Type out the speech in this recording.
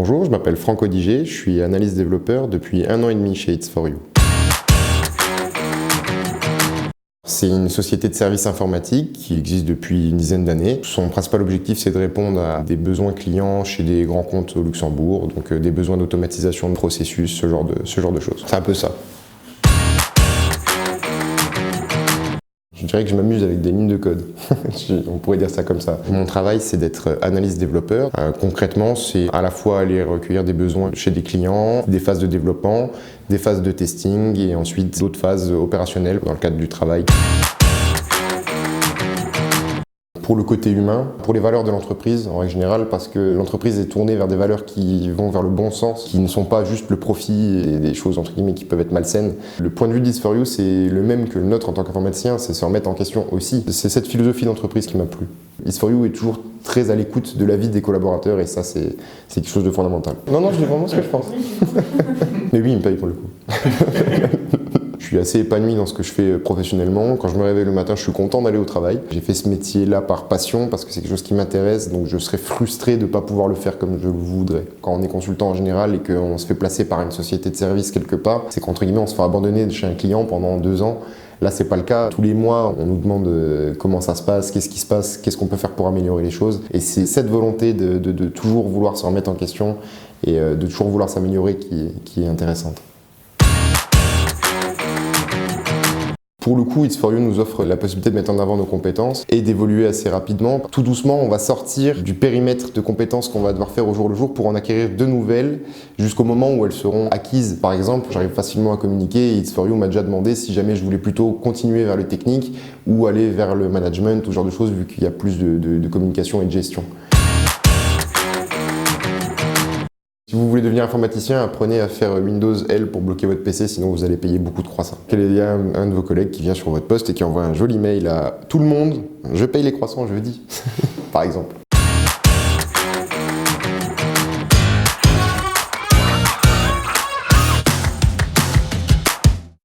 Bonjour, je m'appelle Franck Odiger, je suis analyste développeur depuis 1 an et demi chez It's4You. C'est une société de services informatiques qui existe depuis une dizaine d'années. Son principal objectif, c'est de répondre à des besoins clients chez des grands comptes au Luxembourg, donc des besoins d'automatisation de processus, ce genre de choses. C'est un peu ça. Je dirais que je m'amuse avec des lignes de code. On pourrait dire ça comme ça. Mon travail, c'est d'être analyste développeur. Concrètement, c'est à la fois aller recueillir des besoins chez des clients, des phases de développement, des phases de testing et ensuite d'autres phases opérationnelles dans le cadre du travail. Pour le côté humain, pour les valeurs de l'entreprise en règle générale, parce que l'entreprise est tournée vers des valeurs qui vont vers le bon sens, qui ne sont pas juste le profit et des choses entre guillemets qui peuvent être malsaines. Le point de vue d'Its4You, c'est le même que le nôtre en tant qu'informaticien, c'est se remettre en question aussi. C'est cette philosophie d'entreprise qui m'a plu. It's4You est toujours très à l'écoute de l'avis des collaborateurs et ça c'est quelque chose de fondamental. Non, je dis vraiment ce que je pense. Mais oui, il me paye pour le coup. Je suis assez épanoui dans ce que je fais professionnellement. Quand je me réveille le matin, je suis content d'aller au travail. J'ai fait ce métier-là par passion parce que c'est quelque chose qui m'intéresse, donc je serais frustré de ne pas pouvoir le faire comme je le voudrais. Quand on est consultant en général et qu'on se fait placer par une société de service quelque part, c'est qu'entre guillemets on se fait abandonner chez un client pendant 2 ans. Là, c'est pas le cas. Tous les mois, on nous demande comment ça se passe, qu'est-ce qui se passe, qu'est-ce qu'on peut faire pour améliorer les choses. Et c'est cette volonté de toujours vouloir se remettre en question et de toujours vouloir s'améliorer qui est intéressante. Pour le coup, It's4You nous offre la possibilité de mettre en avant nos compétences et d'évoluer assez rapidement. Tout doucement, on va sortir du périmètre de compétences qu'on va devoir faire au jour le jour pour en acquérir de nouvelles jusqu'au moment où elles seront acquises. Par exemple, j'arrive facilement à communiquer et It's4You m'a déjà demandé si jamais je voulais plutôt continuer vers le technique ou aller vers le management, tout ce genre de choses, vu qu'il y a plus de communication et de gestion. Si vous voulez devenir informaticien, apprenez à faire Windows L pour bloquer votre PC, sinon vous allez payer beaucoup de croissants. Il y a un de vos collègues qui vient sur votre poste et qui envoie un joli mail à tout le monde. Je paye les croissants jeudi, par exemple.